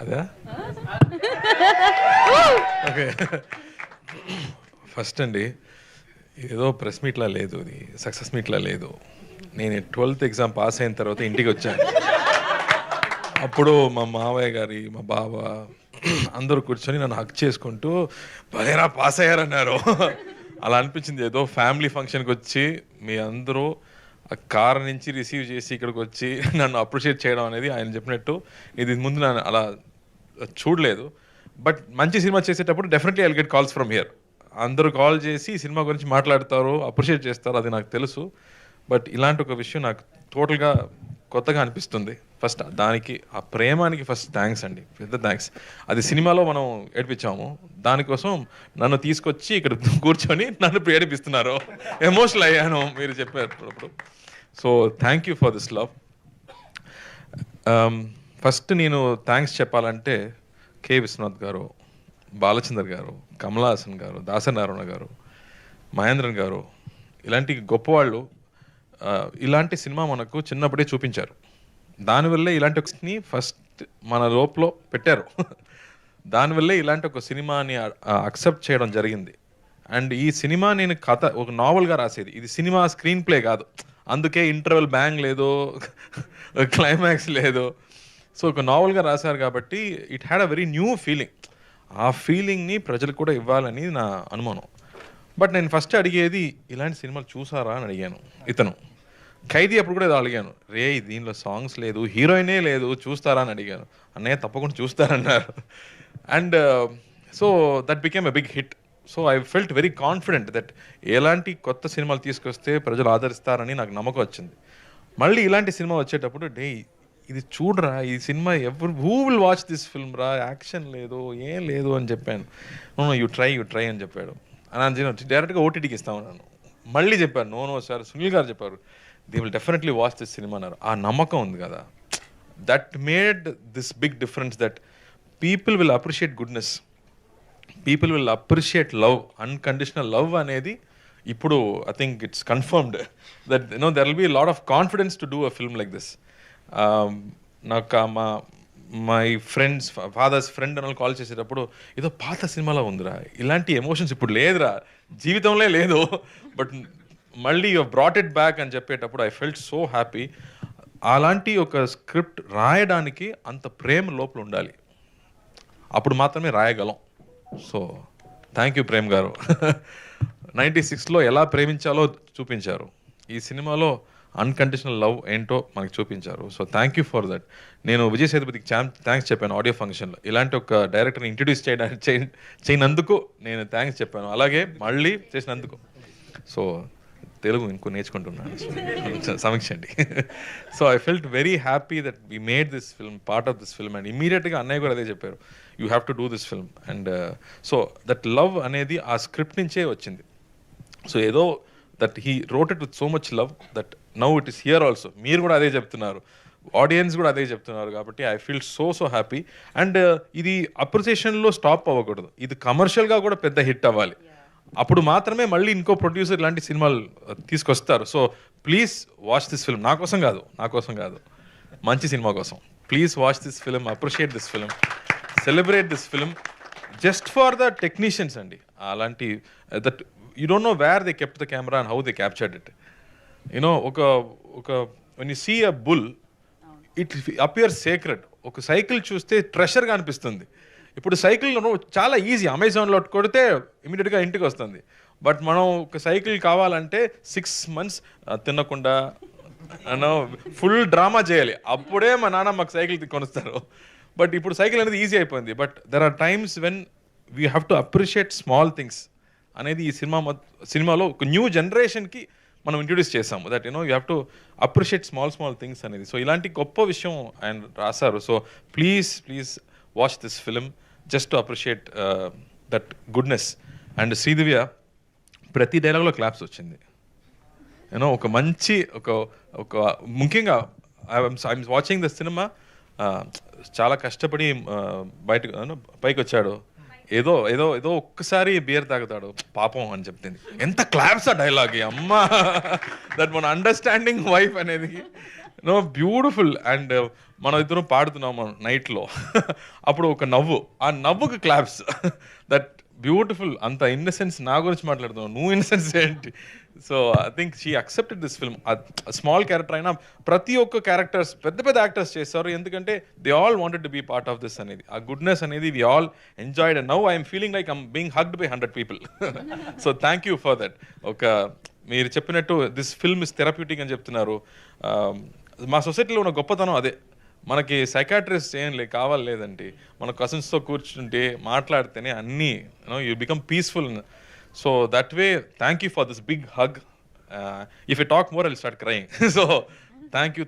అదా okay. First అండి, ఏదో ప్రెస్ మీట్లా లేదు, ఇది సక్సెస్ మీట్లా లేదు. నేను 12th ఎగ్జామ్ పాస్ అయిన తర్వాత ఇంటికి వచ్చాను. అప్పుడు మా మావయ్య గారి, మా బావ అందరూ కూర్చొని నన్ను హక్ చేసుకుంటూ భలేరా పాస్ అయ్యారన్నారు. అలా అనిపించింది, ఏదో ఫ్యామిలీ ఫంక్షన్కి వచ్చి మీ అందరూ కార్ నుంచి రిసీవ్ చేసి ఇక్కడికి వచ్చి నన్ను అప్రిషియేట్ చేయడం అనేది ఆయన చెప్పినట్టు ఇది ముందు నన్ను అలా చూడలేదు. బట్ మంచి సినిమా చేసేటప్పుడు definitely I'll get calls from here. అందరూ కాల్ చేసి సినిమా గురించి మాట్లాడతారు, అప్రిషియేట్ చేస్తారు, అది నాకు తెలుసు. బట్ ఇలాంటి ఒక విషయం నాకు టోటల్గా కొత్తగా అనిపిస్తుంది. ఫస్ట్ దానికి, ఆ ప్రేమానికి ఫస్ట్ థ్యాంక్స్ అండి, పెద్ద థ్యాంక్స్. అది సినిమాలో మనం ఏడిపించాము, దానికోసం నన్ను తీసుకొచ్చి ఇక్కడ కూర్చొని నన్ను ఏడిపిస్తున్నారు. ఎమోషనల్ అయ్యాను మీరు చెప్పేటప్పుడు. So thank you for this love. First నేను థ్యాంక్స్ చెప్పాలంటే కె విశ్వనాథ్ గారు, బాలచందర్ గారు, కమలా హాసన్ గారు, దాసనారాయణ గారు, మహేంద్రన్ గారు, ఇలాంటి గొప్పవాళ్ళు ఇలాంటి సినిమా మనకు చిన్నప్పుడే చూపించారు. దానివల్లే ఇలాంటి ఒకని ఫస్ట్ మన లోపల పెట్టారు. దానివల్లే ఇలాంటి ఒక సినిమాని అక్సెప్ట్ చేయడం జరిగింది. అండ్ ఈ సినిమా నేను కథ ఒక నావల్గా రాసేది, ఇది సినిమా స్క్రీన్ ప్లే కాదు. అందుకే ఇంటర్వెల్ బ్యాంగ్ లేదు, క్లైమాక్స్ లేదు. సో ఒక నావల్గా రాశారు కాబట్టి it had a very new feeling. ఆ ఫీలింగ్ని ప్రజలకు కూడా ఇవ్వాలని నా అనుమానం. బట్ నేను ఫస్ట్ అడిగేది, ఇలాంటి సినిమాలు చూసారా అని అడిగాను. ఇతను ఖైదీ అప్పుడు కూడా అడిగాను, రే దీనిలో సాంగ్స్ లేదు, హీరోయినే లేదు, చూస్తారా అని అడిగాను. అన్నయ్య తప్పకుండా చూస్తారన్నారు. And so that became a big hit. So I felt very confident that ఎలాంటి కొత్త సినిమాలు తీసుకొస్తే ప్రజలు ఆదరిస్తారని నాకు నమ్మకం వచ్చింది. మళ్ళీ ఇలాంటి సినిమా వచ్చేటప్పుడు ఇది చూడరా, ఈ cinema who will watch this film రా, యాక్షన్ లేదు, ఏం లేదు అని చెప్పాను. యూ ట్రై అని చెప్పాడు. అని డైరెక్ట్గా ఓటీటీకి ఇస్తామన్నాను. మళ్ళీ చెప్పాను, నో సార్, సునీల్ గారు చెప్పారు, they will definitely watch this cinema అన్నారు. ఆ నమ్మకం ఉంది కదా, that made this big difference, that people will appreciate goodness, people will appreciate love, unconditional love అనేది ఇప్పుడు I think it's confirmed that there will be lot of confidence to do a film like this. నాకు my friends, father's friend అని call చేసేటప్పుడు, ఏదో పాత సినిమాలో ఉందిరా, ఇలాంటి ఎమోషన్స్ ఇప్పుడు లేదురా, జీవితంలో లేదు, బట్ మళ్ళీ యూ బ్రాట్ ఇట్ బ్యాక్ అని చెప్పేటప్పుడు ఐ ఫెల్ట్ సో హ్యాపీ. అలాంటి ఒక స్క్రిప్ట్ రాయడానికి అంత ప్రేమ లోపల ఉండాలి, అప్పుడు మాత్రమే రాయగలం. సో థ్యాంక్ యూ ప్రేమ్ గారు. 96లో ఎలా ప్రేమించాలో చూపించారు, ఈ సినిమాలో అన్కండిషనల్ లవ్ ఏంటో మనకు చూపించారు. So thank you for that. నేను విజయ్ సేతుపతికి థ్యాంక్స్ చెప్పాను ఆడియో ఫంక్షన్లో, ఇలాంటి ఒక డైరెక్టర్ని ఇంట్రడ్యూస్ చేయనందుకు నేను థ్యాంక్స్ చెప్పాను, అలాగే మళ్ళీ చేసినందుకు. సో తెలుగు ఇంకో నేర్చుకుంటున్నాను, సమీక్షండి. So I felt very happy that we made this film, part of this film. And ఇమీడియట్గా అన్నయ్య కూడా అదే చెప్పారు, you have to do this film. And so that love అనేది ఆ స్క్రిప్ట్ నుంచే వచ్చింది. సో ఏదో that he wrote it with so much love that now it is here also. మీరు కూడా అదే చెప్తున్నారు, ఆడియన్స్ కూడా అదే చెప్తున్నారు, కాబట్టి I feel so happy. And ఇది అప్రిసియేషన్లో స్టాప్ అవ్వకూడదు, ఇది కమర్షియల్గా కూడా పెద్ద హిట్ అవ్వాలి, అప్పుడు మాత్రమే మళ్ళీ ఇంకో ప్రొడ్యూసర్ ఇలాంటి సినిమాలు తీసుకొస్తారు. So please watch this film, నా కోసం కాదు, మంచి సినిమా కోసం. Please watch this film, appreciate this film, celebrate this film, just for the technicians అండి. అలాంటి that you don't know where they kept the camera and how they captured it. You know ఒక when you see a bull it appears sacred. ఒక cycle చూస్తే ట్రెషర్గా అనిపిస్తుంది. ఇప్పుడు cycle చాలా easy, అమెజాన్లో కొడితే ఇమీడియట్గా ఇంటికి వస్తుంది. బట్ మనం ఒక సైకిల్ కావాలంటే 6 months తినకుండా ఫుల్ డ్రామా చేయాలి, అప్పుడే మా నాన్న మాకు సైకిల్ కొనిస్తారు. బట్ ఇప్పుడు సైకిల్ అనేది ఈజీ అయిపోయింది. But there are times when we have to appreciate small things అనేది ఈ సినిమాలో ఒక న్యూ జనరేషన్కి మనం ఇంట్రడ్యూస్ చేసాము. That you have to appreciate small things అనేది. సో ఇలాంటి గొప్ప విషయం ఆయన రాశారు. So please watch this film just to appreciate that goodness. And Sridivya ప్రతి డైలాగ్లో క్లాప్స్ వచ్చింది. ఒక మంచి ఒక ముఖ్యంగా ఐఎమ్ వాచింగ్ ద సినిమా, చాలా కష్టపడి పైకి వచ్చాడు, ఏదో ఏదో ఏదో ఒక్కసారి బియర్ తాగుతాడు పాపం అని చెప్తుంది. ఎంత క్లాప్స్ ఆ డైలాగ్ అమ్మా, దట్ మన అండర్స్టాండింగ్ వైఫ్ అనేది. No beautiful. అండ్ మనం ఇద్దరం పాడుతున్నాము నైట్లో. అప్పుడు ఒక నవ్వు, ఆ నవ్వుకి క్లాప్స్. That beautiful. అంత ఇన్నసెన్స్ నా గురించి మాట్లాడుతున్నావు, నువ్వు ఇన్నసెన్స్ ఏంటి? So I think she accepted this film. Small character అయినా ప్రతి ఒక్క క్యారెక్టర్స్ పెద్ద పెద్ద యాక్టర్స్ చేస్తారు, ఎందుకంటే they all wanted to be part of this అనేది. ఆ గుడ్నెస్ అనేది we all enjoyed. And now I'm feeling like I'm being hugged by 100 people. So thank you for that. ఒక మీరు చెప్పినట్టు దిస్ ఫిల్మ్ ఇస్ థెరప్యూటిక్ అని చెప్తున్నారు. మా సొసైటీలో ఉన్న గొప్పతనం అదే. మనకి సైకాట్రిస్ట్ ఏం కావాలి లేదండి, మన కజిన్స్తో కూర్చుంటే మాట్లాడితేనే అన్నీ you become peaceful. So that way thank you for this big hug. If you talk more I will start crying. So thank you.